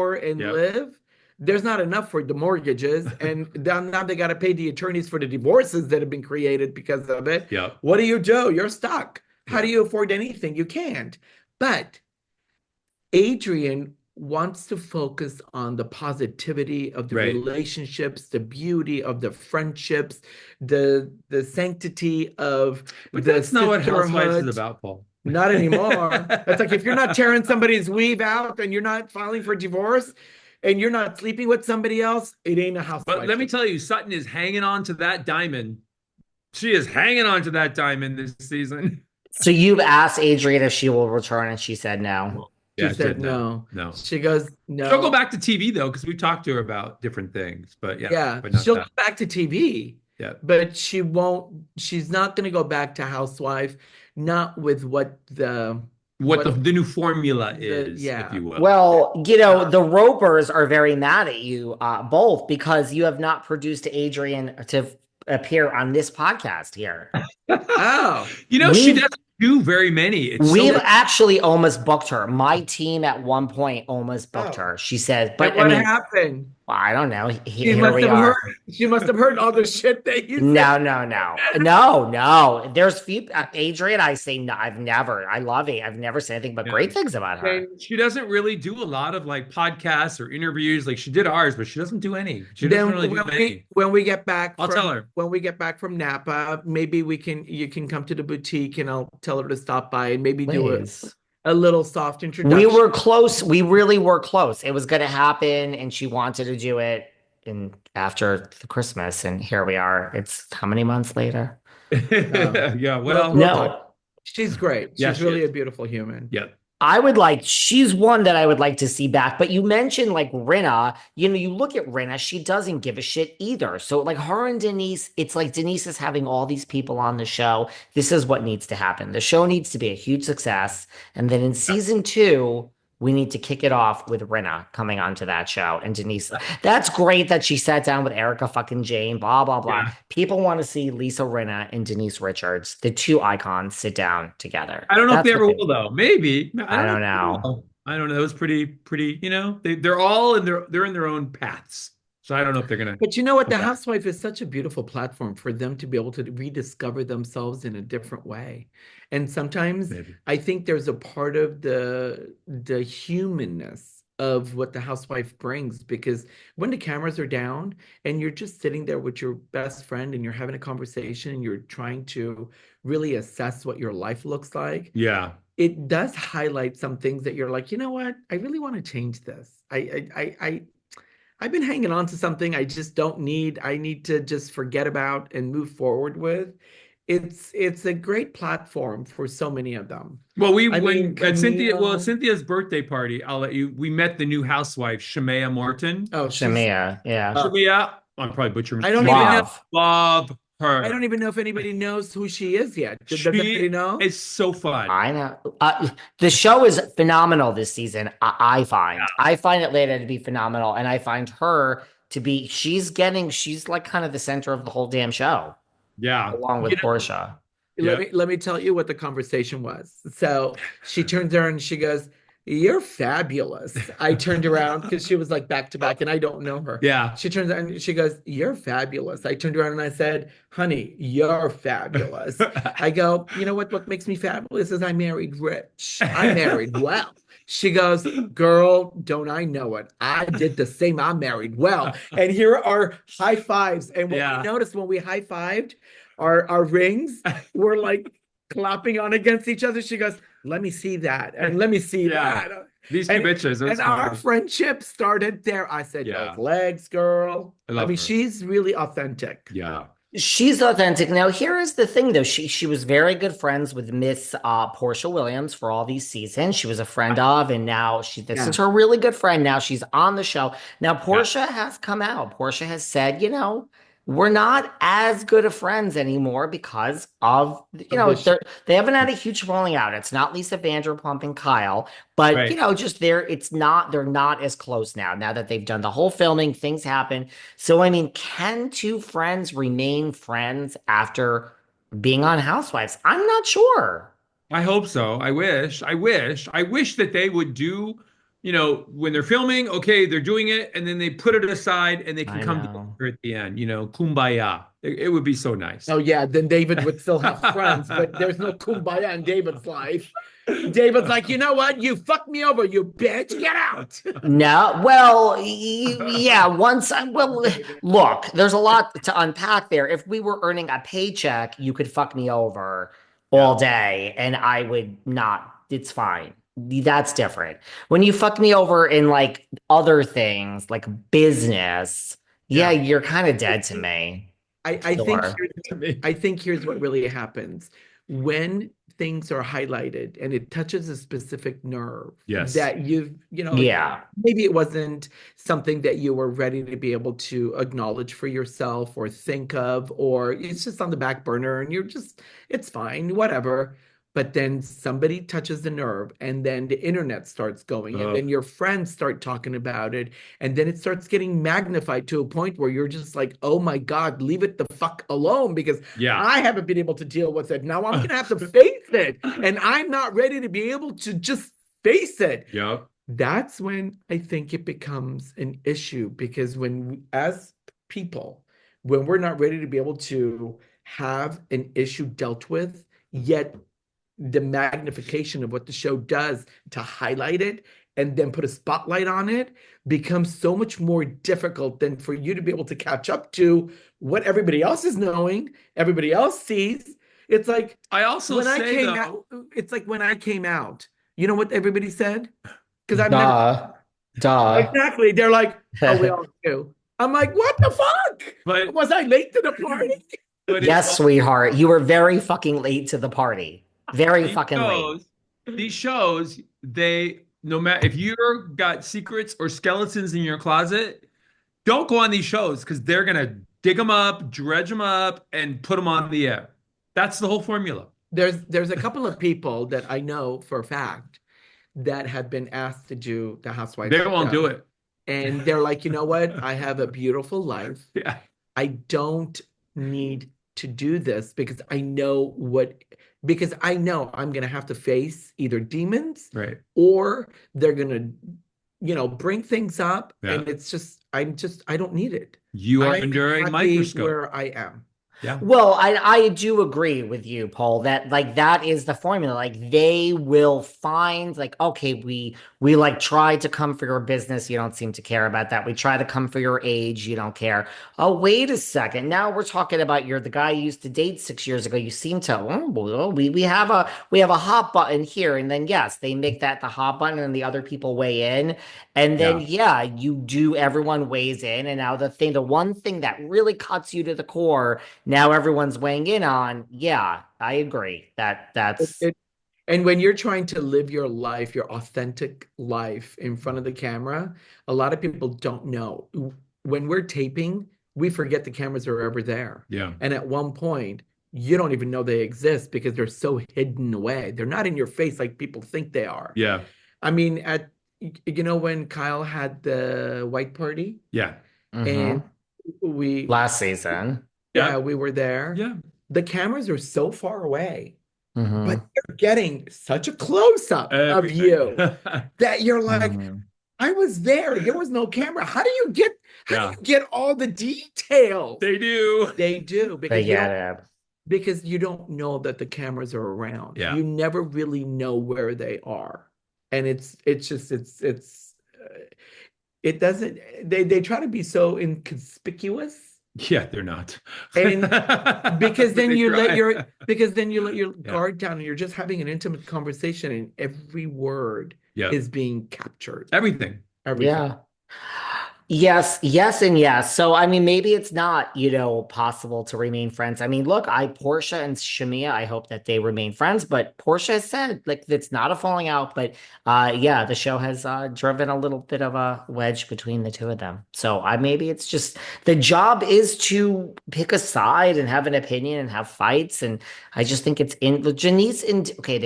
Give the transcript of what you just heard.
and Yep. live, there's not enough for the mortgages. And now they got to pay the attorneys for the divorces that have been created because of it. Yep. What do you do? You're stuck. How do Yeah. you afford anything? You can't. But Adrian wants to focus on the positivity of the Right. relationships, the beauty of the friendships, the sanctity of But the that's not what Housewives is sisterhood. about, Paul. Not anymore. It's like if you're not tearing somebody's weave out and you're not filing for divorce and you're not sleeping with somebody else, it ain't a But housewife let me show. tell you, Sutton is hanging on to that diamond. She is hanging on to that diamond this season. So you've asked Adrian if she will return, and she said no. She Yeah, she said said no. no. No. She goes, She'll go no. back to TV though, because we've talked to her about different things. But yeah, Yeah, but not she'll go that. back to TV, Yeah. but she won't, she's not going to go back to housewife, not with What what the new formula the, is, if yeah. you will. Well, the Ropers are very mad at you both because you have not produced Adrian to appear on this podcast here. Oh, She We've doesn't do very many. It's so we've actually almost booked her. My team at one point almost booked oh. her. She said, And but I what mean, happened? well, I don't know. She Here must we have heard, are. she must have heard all the shit that you said. No, no, no, no, no. There's few Adrian. I say no. I love it. I've never said anything but yeah. great things about her. And she doesn't really do a lot of like podcasts or interviews. Like she did ours, but she doesn't do any. She doesn't Then really do any. when we get back I'll tell her. when we get back from Napa, maybe you can come to the boutique and I'll tell her to stop by and maybe do Please. a little soft We introduction. were close. We really were close. It was going to happen, and she wanted to do it in after the Christmas, and here we are. It's how many months later? Yeah, We'll well, talk. No, She's great. yeah, She's she really is. a beautiful human. Yeah. she's one that I would like to see back. But you mentioned like Rinna, you look at Rinna, she doesn't give a shit either. So like her and Denise, it's like Denise is having all these people on the show. This is what needs to happen. The show needs to be a huge success. And then in season two, we need to kick it off with Rinna coming onto that show. And Denise, that's great that she sat down with Erica fucking Jane, blah, blah, blah. Yeah. People want to see Lisa Rinna and Denise Richards, the two icons, sit down together. I don't know if That's they what ever they will though. Maybe. I don't If they know. will. I don't know. It was pretty, they're all they're in their own paths. So I don't know if they're gonna But you know what? come The back. housewife is such a beautiful platform for them to be able to rediscover themselves in a different way. And sometimes Maybe. I think there's a part of the humanness of what the housewife brings because when the cameras are down and you're just sitting there with your best friend and you're having a conversation and you're trying to really assess what your life looks like, Yeah. it does highlight some things that you're like, you know what? I really want to change this. I've been hanging on to something I just don't need. I need to just forget about and move forward with. It's a great platform for so many of them. Well, I mean, at at Camille. Cynthia's birthday party, we met the new housewife, Shamea Morton. Oh, Shamea, yeah. Shamea, I'm probably butchering. I don't even know. Love. Love I her. don't even know if anybody knows who she is yet. Does anybody She know? is so fun. I know. The show is phenomenal this season. I find. Yeah. I find Atlanta to be phenomenal, and I find her to be. She's like kind of the center of the whole damn show, Yeah. along with You know, Porsha. Yeah. let me tell you what the conversation was. So she turns around and she goes, "You're fabulous." I turned around because she was like back to back, and I don't know her. Yeah. She turns around and she goes, "You're fabulous." I turned around and I said, "Honey, you're fabulous." I go, "You know what? What makes me fabulous is I married rich. I married well." She goes, "Girl, don't I know it? I did the same. I married well." And here are high fives. And what Yeah. we noticed when we high fived, our rings were like clapping on against each other. She goes, "Let me see that." And let me see Yeah. that. These two And, bitches. It was and our fun. friendship started there. I said, Yeah. "Those legs, girl." I I love mean, her. she's really authentic. Yeah. She's authentic. Now, here is the thing, though. She was very good friends with Miss Portia Williams for all these seasons. She was a friend of, and now this Yeah. is her really good friend. Now she's on the show. Now, Yeah. Portia has come out. Portia has said, we're not as good of friends anymore because of, Of this they haven't had a huge falling out. It's not Lisa Vanderpump and Kyle, but, Right. just they're not as close now that they've done the whole filming, things happen. So, I mean, can two friends remain friends after being on Housewives? I'm not sure. I hope so. I wish that they would do, when they're filming, okay, they're doing it, and then they put it aside and they can I come know. together at the end, kumbaya. It would be so nice. Oh yeah, then David would still have friends, but there's no kumbaya in David's life. David's like, you know what? You fucked me over, you bitch. Get out. No, well, yeah, well, look, there's a lot to unpack there. If we were earning a paycheck, you could fuck me over all Yeah. day and I would not, it's fine. That's different. When you fuck me over in like other things, like business, yeah, Yeah. you're kind of dead to me. I think Sure. To me. I think here's what really happens when things are highlighted and it touches a specific nerve Yes. that Yeah. maybe it wasn't something that you were ready to be able to acknowledge for yourself or think of, or it's just on the back burner and it's fine, whatever. But then somebody touches the nerve and then the internet starts going and Ugh. then your friends start talking about it and then it starts getting magnified to a point where you're just like, oh my God, leave it the fuck alone because Yeah. I haven't been able to deal with it. Now I'm going to have to face it. And I'm not ready to be able to just face it. Yep. That's when I think it becomes an issue because as people, when we're not ready to be able to have an issue dealt with, yet the magnification of what the show does to highlight it and then put a spotlight on it becomes so much more difficult than for you to be able to catch up to what everybody else is knowing, everybody else sees. It's like I also when I say came though, out, it's like when I came out, you know what everybody said? Because I've never Duh. Duh. exactly. They're like, oh, we all knew. I'm like, what the fuck? but Was I late to the party? but it's Yes, sweetheart. You were very fucking late to the party. Very these fucking late. shows, these shows, they no matter if you're got secrets or skeletons in your closet, don't go on these shows because they're gonna dig them up, dredge them up, and put them on the air. That's the whole formula. There's a couple of people that I know for a fact that have been asked to do the Housewives They won't do show. it. And they're like, you know what? I have a beautiful life. Yeah. I don't need to do this because I know I'm going to have to face either demons Right. or they're going to, bring things up. Yeah. And it's just, I don't need it. You are I'm under a happy microscope. where I am. Yeah. Well, I do agree with you, Paul, that like that is the formula. Like they will find like, okay, we like try to come for your business. You don't seem to care about that. We try to come for your age. You don't care. Oh, wait a second. Now we're talking about you're the guy you used to date 6 years ago. You seem to, oh, well, we have a hot button here. And then yes, they make that the hot button and the other people weigh in. And then yeah, everyone weighs in. And now the one thing that really cuts you to the core now everyone's weighing in on. Yeah, I agree. That's And when you're trying to live your life, your authentic life in front of the camera, a lot of people don't know. When we're taping, we forget the cameras are ever there. Yeah. And at one point, you don't even know they exist because they're so hidden away. They're not in your face like people think they are. Yeah. I mean, when Kyle had the white party Yeah. and we last season. yeah, we were there. Yeah. The cameras are so far away, Mhm. but you're getting such a close-up of you that you're like, Mhm. I was there. There was no camera. How do you get all the details? They do. They do They get it. because you don't know that the cameras are around. Yeah. You never really know where they are. And it doesn't they try to be so inconspicuous. Yeah, they're not. And because then They you let try. your guard down and you're just having an intimate conversation and every word Yeah. is being captured. Everything. Everything. Yeah. Yes, yes, and yes. So, I mean, maybe it's not, possible to remain friends. I mean, look, Portia and Shamea, I hope that they remain friends, but Portia has said, like, it's not a falling out, but yeah, the show has driven a little bit of a wedge between the two of them. So, maybe it's just the job is to pick a side and have an opinion and have fights. And I just think it's in Janice, okay, they